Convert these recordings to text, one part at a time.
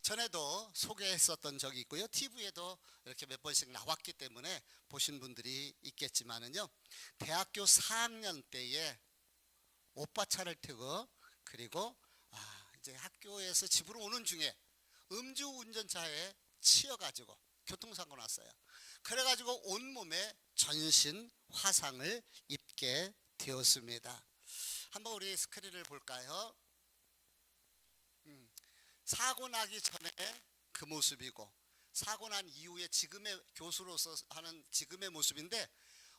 전에도 소개했었던 적이 있고요. TV에도 이렇게 몇 번씩 나왔기 때문에 보신 분들이 있겠지만은요. 대학교 4학년 때에 오빠 차를 타고 그리고 이제 학교에서 집으로 오는 중에 음주운전차에 치여가지고 교통사고 났어요. 그래가지고 온몸에 전신 화상을 입게 되었습니다. 한번 우리 스크린을 볼까요? 사고 나기 전에 그 모습이고 사고 난 이후에 지금의 교수로서 하는 지금의 모습인데,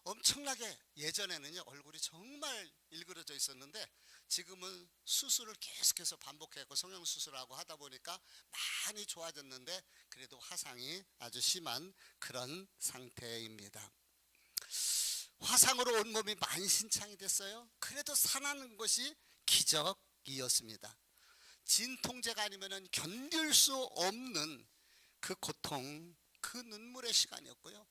엄청나게 예전에는요 얼굴이 정말 일그러져 있었는데 지금은 수술을 계속해서 반복했고 성형수술하고 하다 보니까 많이 좋아졌는데 그래도 화상이 아주 심한 그런 상태입니다. 화상으로 온몸이 만신창이 됐어요. 그래도 살아나는 것이 기적이었습니다. 진통제가 아니면 견딜 수 없는 그 고통, 그 눈물의 시간이었고요.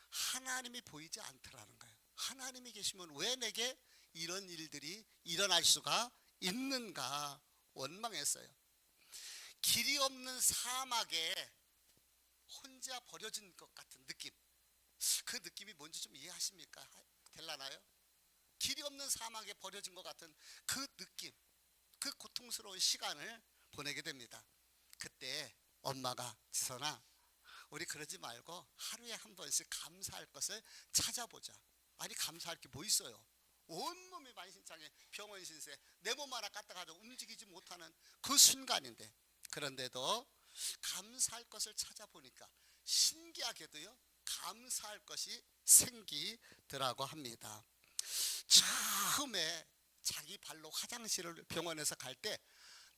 하나님이 보이지 않더라는 거예요. 하나님이 계시면 왜 내게 이런 일들이 일어날 수가 있는가 원망했어요. 길이 없는 사막에 혼자 버려진 것 같은 느낌, 그 느낌이 뭔지 좀 이해하십니까? 될라나요? 길이 없는 사막에 버려진 것 같은 그 느낌, 그 고통스러운 시간을 보내게 됩니다. 그때 엄마가 지선아, 우리 그러지 말고 하루에 한 번씩 감사할 것을 찾아보자. 아니 감사할 게 뭐 있어요? 온몸이 만신창에 병원 신세, 내 몸 하나 갖다가지고 움직이지 못하는 그 순간인데, 그런데도 감사할 것을 찾아보니까 신기하게도요 감사할 것이 생기더라고 합니다. 처음에 자기 발로 화장실을 병원에서 갈 때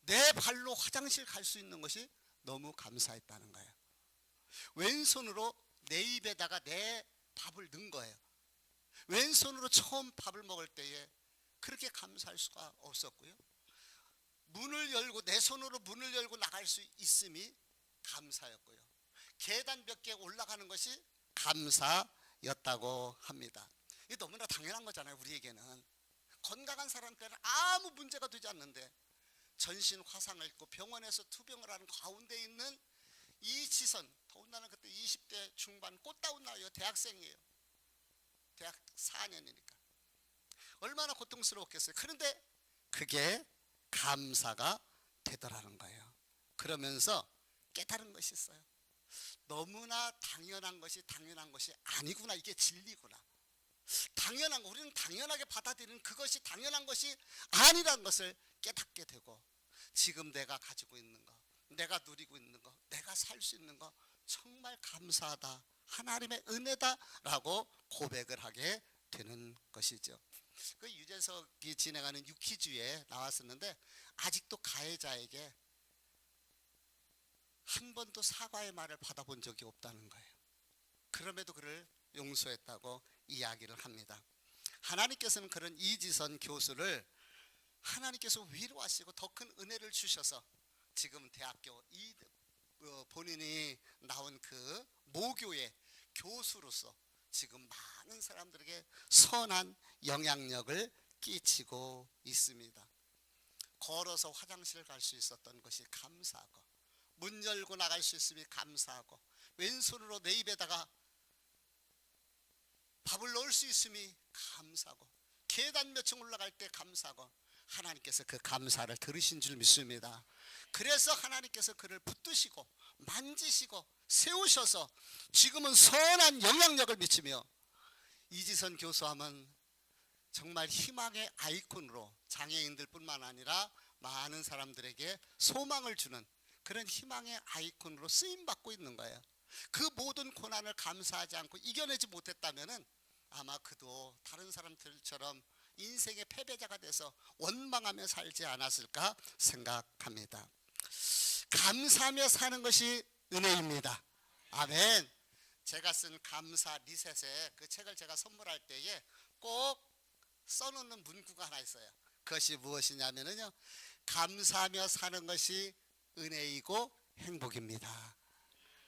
내 발로 화장실 갈 수 있는 것이 너무 감사했다는 거예요. 왼손으로 내 입에다가 내 밥을 넣은 거예요. 왼손으로 처음 밥을 먹을 때에 그렇게 감사할 수가 없었고요. 문을 열고 내 손으로 문을 열고 나갈 수 있음이 감사였고요. 계단 몇 개 올라가는 것이 감사였다고 합니다. 이게 너무나 당연한 거잖아요. 우리에게는 건강한 사람들은 아무 문제가 되지 않는데 전신 화상을 입고 병원에서 투병을 하는 가운데 있는 이지선, 더군다나 그때 20대 중반 꽃다운 나이요, 대학생이에요. 대학 4년이니까 얼마나 고통스러웠겠어요. 그런데 그게 감사가 되더라는 거예요. 그러면서 깨달은 것이 있어요. 너무나 당연한 것이 아니구나. 이게 진리구나. 당연한 거, 우리는 당연하게 받아들이는 그것이 당연한 것이 아니라는 것을 깨닫게 되고, 지금 내가 가지고 있는 거, 내가 누리고 있는 거, 내가 살 수 있는 거 정말 감사하다, 하나님의 은혜다라고 고백을 하게 되는 것이죠. 그 유재석이 진행하는 유퀴즈에 나왔었는데 아직도 가해자에게 한 번도 사과의 말을 받아본 적이 없다는 거예요. 그럼에도 그를 용서했다고 이야기를 합니다. 하나님께서는 그런 이지선 교수를 하나님께서 위로하시고 더 큰 은혜를 주셔서 지금 대학교 본인이 나온 그 모교의 교수로서 지금 많은 사람들에게 선한 영향력을 끼치고 있습니다. 걸어서 화장실 갈 수 있었던 것이 감사하고, 문 열고 나갈 수 있음이 감사하고, 왼손으로 내 입에다가 밥을 넣을 수 있음이 감사하고, 계단 몇 층 올라갈 때 감사하고, 하나님께서 그 감사를 들으신 줄 믿습니다. 그래서 하나님께서 그를 붙드시고 만지시고 세우셔서 지금은 선한 영향력을 미치며, 이지선 교수하면 정말 희망의 아이콘으로 장애인들 뿐만 아니라 많은 사람들에게 소망을 주는 그런 희망의 아이콘으로 쓰임받고 있는 거예요. 그 모든 고난을 감사하지 않고 이겨내지 못했다면 아마 그도 다른 사람들처럼 인생의 패배자가 돼서 원망하며 살지 않았을까 생각합니다. 감사하며 사는 것이 은혜입니다. 아멘. 제가 쓴 감사 리셋에 그 책을 제가 선물할 때에 꼭 써놓는 문구가 하나 있어요. 그것이 무엇이냐면요, 감사하며 사는 것이 은혜이고 행복입니다.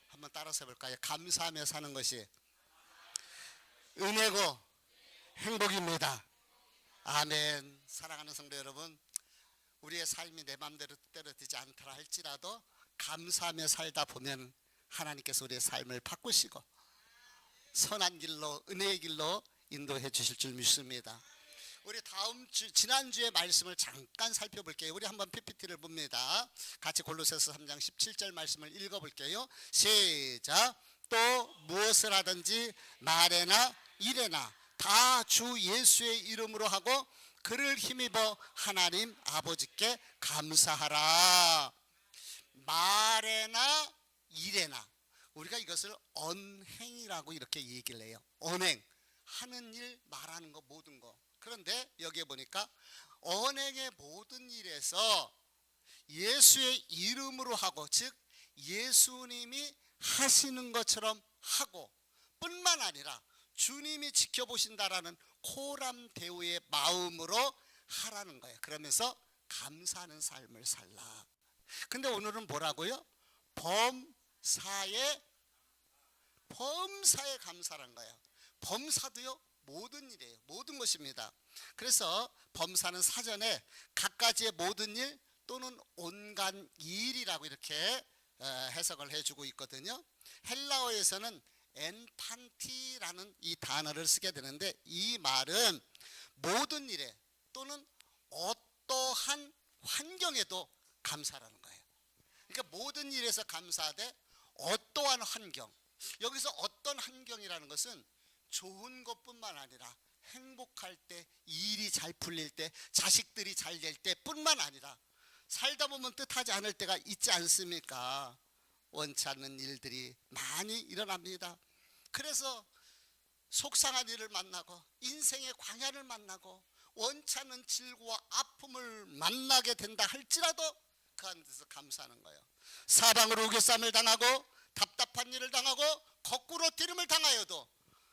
한번 따라서 해볼까요? 감사하며 사는 것이 은혜고 행복입니다. 아멘. 사랑하는 성도 여러분, 우리의 삶이 내 맘대로 뜻대로 되지 않더라 할지라도 감사하며 살다 보면 하나님께서 우리의 삶을 바꾸시고 선한 길로, 은혜의 길로 인도해 주실 줄 믿습니다. 우리 지난주의 말씀을 잠깐 살펴볼게요. 우리 한번 PPT를 봅니다. 같이 골로새서 3장 17절 말씀을 읽어볼게요. 시작. 또 무엇을 하든지 말에나 일에나 다 주 예수의 이름으로 하고 그를 힘입어 하나님 아버지께 감사하라. 말에나 일에나, 우리가 이것을 언행이라고 이렇게 얘기를 해요. 언행, 하는 일, 말하는 거, 모든 거. 그런데 여기에 보니까 언행의 모든 일에서 예수의 이름으로 하고, 즉 예수님이 하시는 것처럼 하고 뿐만 아니라 주님이 지켜보신다라는 코람데오의 마음으로 하라는 거예요. 그러면서 감사하는 삶을 살라. 근데 오늘은 뭐라고요? 범사에 감사란 거예요. 범사도요, 모든 일이에요. 모든 것입니다. 그래서 범사는 사전에 갖가지의 모든 일 또는 온갖 일이라고 이렇게 해석을 해주고 있거든요. 헬라어에서는 엔판티라는 이 단어를 쓰게 되는데, 이 말은 모든 일에 또는 어떠한 환경에도 감사라는 거예요. 그러니까 모든 일에서 감사하되 어떠한 환경, 여기서 어떤 환경이라는 것은 좋은 것뿐만 아니라 행복할 때, 일이 잘 풀릴 때, 자식들이 잘 될 때 뿐만 아니라 살다 보면 뜻하지 않을 때가 있지 않습니까? 원치 않는 일들이 많이 일어납니다. 그래서 속상한 일을 만나고 인생의 광야를 만나고 원치 않는 질고와 아픔을 만나게 된다 할지라도 그 안에서 감사하는 거예요. 사방으로 우겨쌈을 당하고 답답한 일을 당하고 거꾸로 디름을 당하여도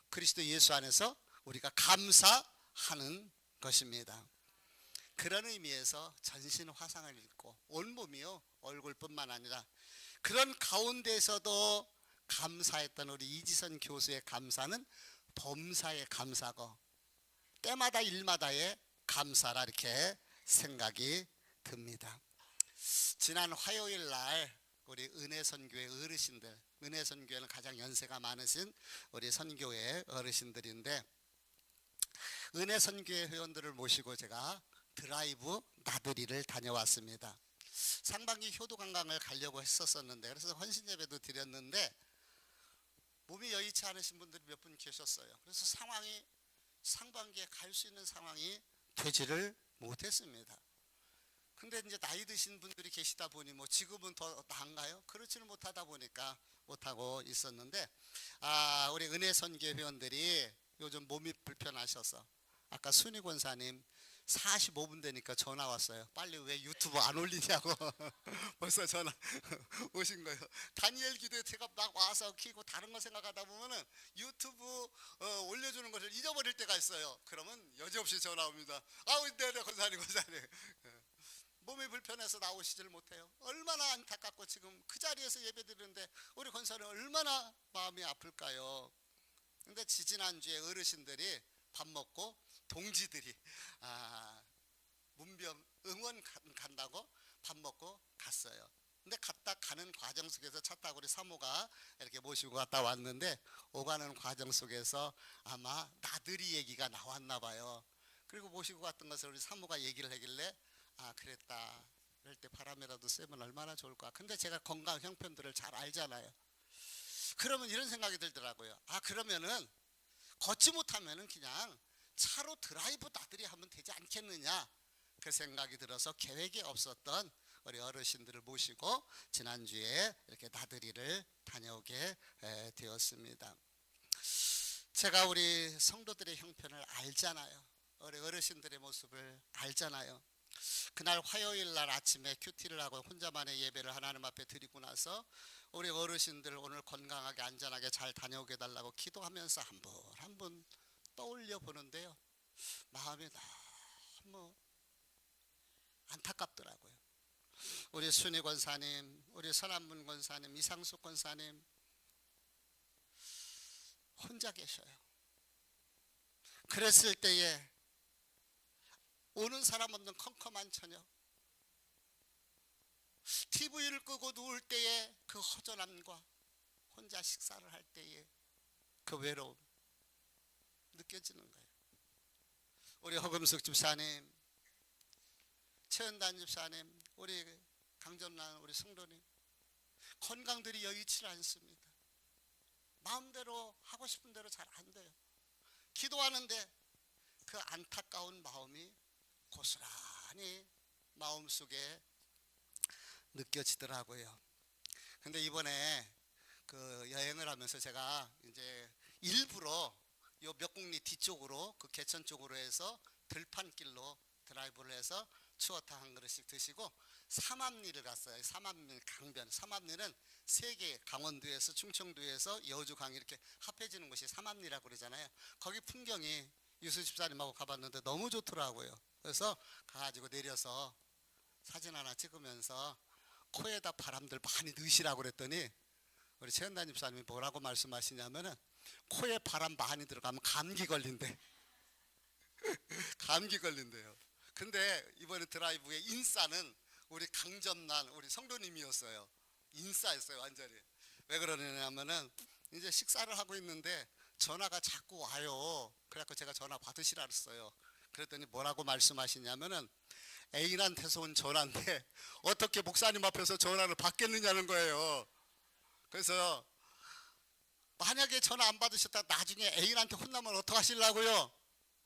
그리스도 예수 안에서 우리가 감사하는 것입니다. 그런 의미에서 전신 화상을 입고 온몸이요, 얼굴뿐만 아니라 그런 가운데에서도 감사했던 우리 이지선 교수의 감사는 범사의 감사고 때마다 일마다의 감사라 이렇게 생각이 듭니다. 지난 화요일 날 우리 은혜선교회 어르신들, 은혜선교회는 가장 연세가 많으신 우리 선교회 어르신들인데, 은혜선교회 회원들을 모시고 제가 드라이브 나들이를 다녀왔습니다. 상반기 효도관광을 가려고 했었는데, 그래서 헌신예배도 드렸는데 몸이 여의치 않으신 분들이 몇 분 계셨어요. 그래서 상반기에 갈 수 있는 상황이 되지를 못했습니다. 근데 이제 나이 드신 분들이 계시다 보니 뭐 지금은 더 나은가요? 그렇지는 못하다 보니까 못하고 있었는데, 우리 은혜선교 회원들이 요즘 몸이 불편하셔서 아까 순희 권사님 45분 되니까 전화 왔어요. 빨리 왜 유튜브 안 올리냐고. 벌써 전화 오신 거예요. 다니엘 기도에 제가 막 와서 키고 다른 거 생각하다 보면은 유튜브 올려주는 것을 잊어버릴 때가 있어요. 그러면 여지없이 전화 옵니다. 네, 권사님. 몸이 불편해서 나오시질 못해요. 얼마나 안타깝고 지금 그 자리에서 예배 드리는데 우리 권사님 얼마나 마음이 아플까요? 근데 지지난주에 어르신들이 밥 먹고 동지들이 문병 응원 간다고 밥 먹고 갔어요. 근데 가는 과정 속에서 차 타고 우리 사모가 이렇게 모시고 갔다 왔는데, 오가는 과정 속에서 아마 나들이 얘기가 나왔나 봐요. 그리고 모시고 갔던 것을 우리 사모가 얘기를 하길래 그랬다. 이럴 때 바람이라도 쐬면 얼마나 좋을까. 근데 제가 건강 형편들을 잘 알잖아요. 그러면 이런 생각이 들더라고요. 그러면은 걷지 못하면은 그냥 차로 드라이브 나들이 하면 되지 않겠느냐, 그 생각이 들어서 계획이 없었던 우리 어르신들을 모시고 지난주에 이렇게 나들이를 다녀오게 되었습니다. 제가 우리 성도들의 형편을 알잖아요. 우리 어르신들의 모습을 알잖아요. 그날 화요일 날 아침에 큐티를 하고 혼자만의 예배를 하나님 앞에 드리고 나서 우리 어르신들 오늘 건강하게 안전하게 잘 다녀오게 달라고 기도하면서 한 분 한 분 떠올려 보는데요, 마음이 너무 안타깝더라고요. 우리 순희 권사님, 우리 선한문 권사님, 이상숙 권사님 혼자 계셔요. 그랬을 때에 오는 사람 없는 컴컴한 처녀, TV를 끄고 누울 때에 그 허전함과 혼자 식사를 할 때에 그 외로움 느껴지는 거예요. 우리 허금숙 집사님, 최은단 집사님, 우리 강점란 우리 성도님, 건강들이 여의치 않습니다. 마음대로 하고 싶은 대로 잘 안 돼요. 기도하는데 그 안타까운 마음이 고스란히 마음속에 느껴지더라고요. 근데 이번에 그 여행을 하면서 제가 이제 일부러 요 몇곡리 뒤쪽으로 그 개천 쪽으로 해서 들판길로 드라이브를 해서 추어탕 한 그릇씩 드시고 삼암리를 갔어요. 삼암리 강변. 삼암리는 세계 강원도에서 충청도에서 여주 강이 이렇게 합해지는 곳이 삼암리라고 그러잖아요. 거기 풍경이 유수 집사님하고 가봤는데 너무 좋더라고요. 그래서 가가지고 내려서 사진 하나 찍으면서 코에다 바람들 많이 넣으시라고 그랬더니 우리 최은단 집사님이 뭐라고 말씀하시냐면은 코에 바람 많이 들어가면 감기 걸린대. 감기 걸린대요. 근데 이번에 드라이브에 인싸는 우리 강점란 우리 성도님이었어요. 인싸였어요 완전히. 왜 그러냐면은 이제 식사를 하고 있는데 전화가 자꾸 와요. 그래갖고 제가 전화 받으시라 그랬어요. 그랬더니 뭐라고 말씀하시냐면은 애인한테서 온 전화인데 어떻게 목사님 앞에서 전화를 받겠느냐는 거예요. 그래서 만약에 전화 안 받으셨다 나중에 애인한테 혼나면 어떡하시려고요?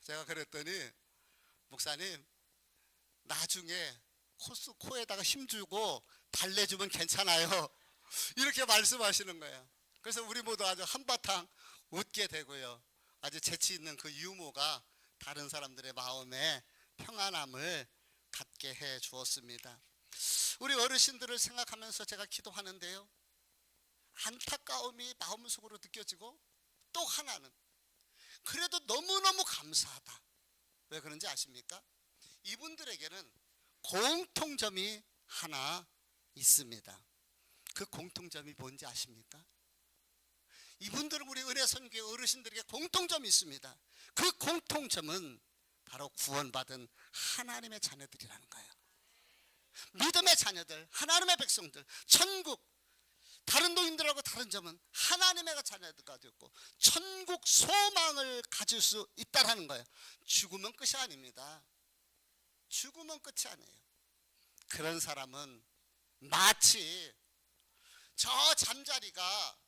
제가 그랬더니 목사님 나중에 코에다가 힘주고 달래주면 괜찮아요. 이렇게 말씀하시는 거예요. 그래서 우리 모두 아주 한바탕 웃게 되고요. 아주 재치 있는 그 유머가 다른 사람들의 마음에 평안함을 갖게 해 주었습니다. 우리 어르신들을 생각하면서 제가 기도하는데요. 안타까움이 마음속으로 느껴지고 또 하나는 그래도 너무너무 감사하다. 왜 그런지 아십니까? 이분들에게는 공통점이 하나 있습니다. 그 공통점이 뭔지 아십니까? 이분들은 우리 은혜선교회 어르신들에게 공통점이 있습니다. 그 공통점은 바로 구원받은 하나님의 자녀들이라는 거예요. 믿음의 자녀들, 하나님의 백성들, 천국, 다른 노인들하고 다른 점은 하나님의 자녀들가 되었고 천국 소망을 가질 수 있다는 거예요. 죽으면 끝이 아닙니다. 죽으면 끝이 아니에요. 그런 사람은 마치 저 잠자리가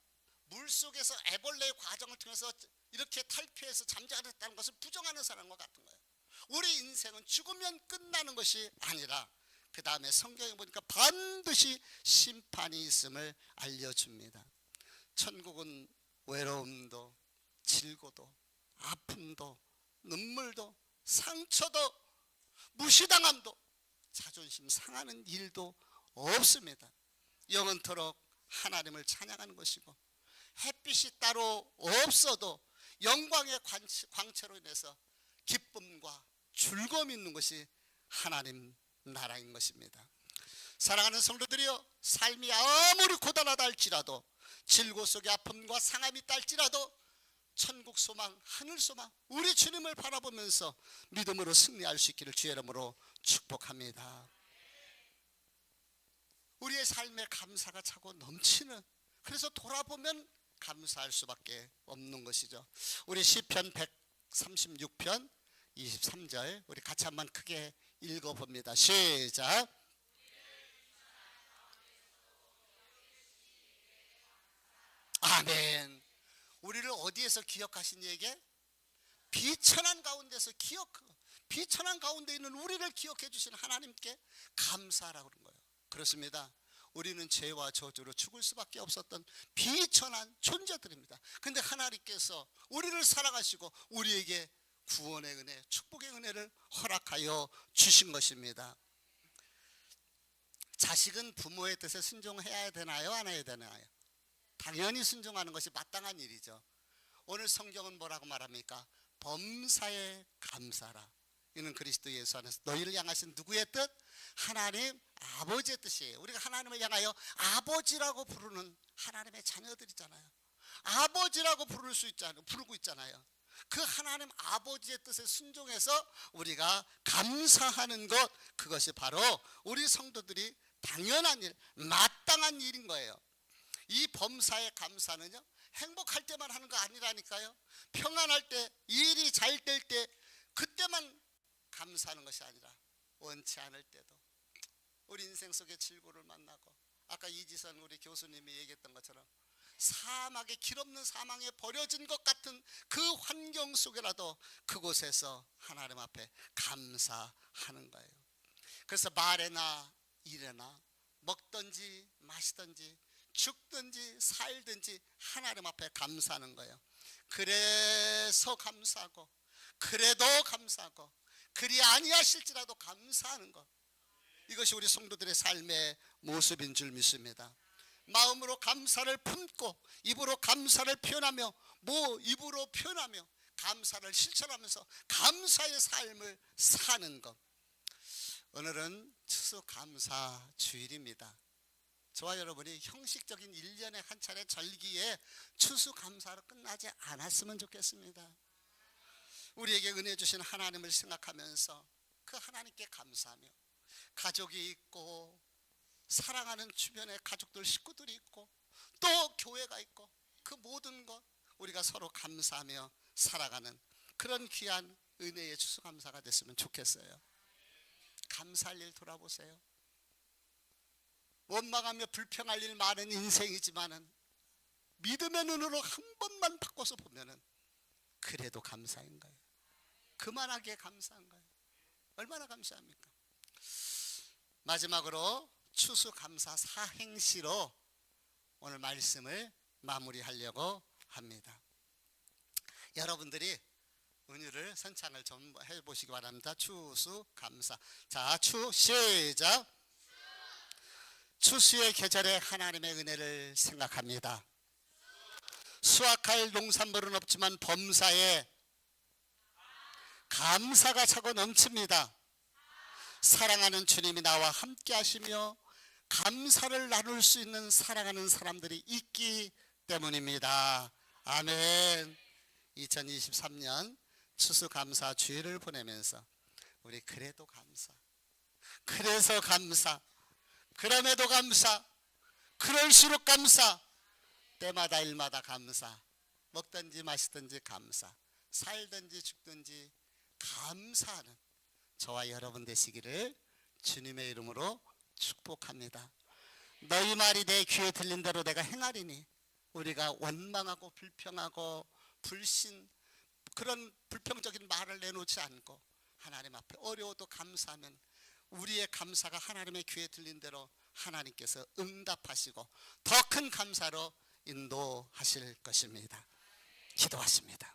물속에서 애벌레의 과정을 통해서 이렇게 탈피해서 잠자리했다는 것을 부정하는 사람과 같은 거예요. 우리 인생은 죽으면 끝나는 것이 아니라 그 다음에 성경에 보니까 반드시 심판이 있음을 알려줍니다. 천국은 외로움도 질고도 아픔도 눈물도 상처도 무시당함도 자존심 상하는 일도 없습니다. 영원토록 하나님을 찬양하는 것이고 햇빛이 따로 없어도 영광의 광채로 인해서 기쁨과 즐거움이 있는 것이 하나님 나라인 것입니다. 사랑하는 성도들이여, 삶이 아무리 고단하다 할지라도 질고 속에 아픔과 상함이 있다 할지라도 천국 소망, 하늘 소망, 우리 주님을 바라보면서 믿음으로 승리할 수 있기를 주의 이름으로 축복합니다. 우리의 삶에 감사가 차고 넘치는, 그래서 돌아보면 감사할 수밖에 없는 것이죠. 우리 시편 136편 23절 우리 같이 한번 크게 읽어봅니다. 시작. 아멘. 우리를 어디에서 기억하신 얘기? 비천한 가운데서 비천한 가운데 있는 우리를 기억해 주신 하나님께 감사하라고 그런 거예요. 그렇습니다. 우리는 죄와 저주로 죽을 수밖에 없었던 비천한 존재들입니다. 근데 하나님께서 우리를 사랑하시고 우리에게 구원의 은혜, 축복의 은혜를 허락하여 주신 것입니다. 자식은 부모의 뜻에 순종해야 되나요? 안 해야 되나요? 당연히 순종하는 것이 마땅한 일이죠. 오늘 성경은 뭐라고 말합니까? 범사에 감사라. 이는 그리스도 예수 안에서 너희를 향하신 누구의 뜻? 하나님 아버지의 뜻이에요. 우리가 하나님을 향하여 아버지라고 부르는 하나님의 자녀들이잖아요. 아버지라고 부르고 있잖아요. 그 하나님 아버지의 뜻에 순종해서 우리가 감사하는 것, 그것이 바로 우리 성도들이 당연한 일, 마땅한 일인 거예요. 이 범사의 감사는요, 행복할 때만 하는 거 아니라니까요. 평안할 때, 일이 잘 될 때, 그때만 감사하는 것이 아니라 원치 않을 때도, 우리 인생 속에 질고를 만나고, 아까 이지선 우리 교수님이 얘기했던 것처럼 사막에, 길없는 사망에 버려진 것 같은 그 환경 속에라도 그곳에서 하나님 앞에 감사하는 거예요. 그래서 말에나 일에나 먹든지 마시든지 죽든지 살든지 하나님 앞에 감사하는 거예요. 그래서 감사하고, 그래도 감사하고, 그리 아니하실지라도 감사하는 것, 이것이 우리 성도들의 삶의 모습인 줄 믿습니다. 마음으로 감사를 품고 입으로 감사를 표현하며, 입으로 표현하며 감사를 실천하면서 감사의 삶을 사는 것. 오늘은 추수감사 주일입니다. 저와 여러분이 형식적인 1년에 한 차례 절기에 추수감사로 끝나지 않았으면 좋겠습니다. 우리에게 은혜 주신 하나님을 생각하면서 그 하나님께 감사하며, 가족이 있고 사랑하는 주변에 가족들, 식구들이 있고 또 교회가 있고, 그 모든 것 우리가 서로 감사하며 살아가는 그런 귀한 은혜의 추수감사가 됐으면 좋겠어요. 감사할 일 돌아보세요. 원망하며 불평할 일 많은 인생이지만은 믿음의 눈으로 한 번만 바꿔서 보면은 그래도 감사인 거예요. 그만하게 감사한 거예요. 얼마나 감사합니까? 마지막으로 추수감사 사행시로 오늘 말씀을 마무리하려고 합니다. 여러분들이 은유를 선창을 좀 해보시기 바랍니다. 추수감사. 자, 시작. 추수의 계절에 하나님의 은혜를 생각합니다. 수확할 농산물은 없지만 범사에 감사가 차고 넘칩니다. 사랑하는 주님이 나와 함께 하시며 감사를 나눌 수 있는 사랑하는 사람들이 있기 때문입니다. 아멘. 2023년 추수감사 주일을 보내면서 우리 그래도 감사, 그래서 감사, 그럼에도 감사, 그럴수록 감사, 때마다 일마다 감사, 먹든지 마시든지 감사, 살든지 죽든지 감사하는 저와 여러분 되시기를 주님의 이름으로 축복합니다. 너희 말이 내 귀에 들린 대로 내가 행하리니, 우리가 원망하고 불평하고 불신, 그런 불평적인 말을 내놓지 않고 하나님 앞에 어려워도 감사하면 우리의 감사가 하나님의 귀에 들린 대로 하나님께서 응답하시고 더 큰 감사로 인도하실 것입니다. 기도하십니다.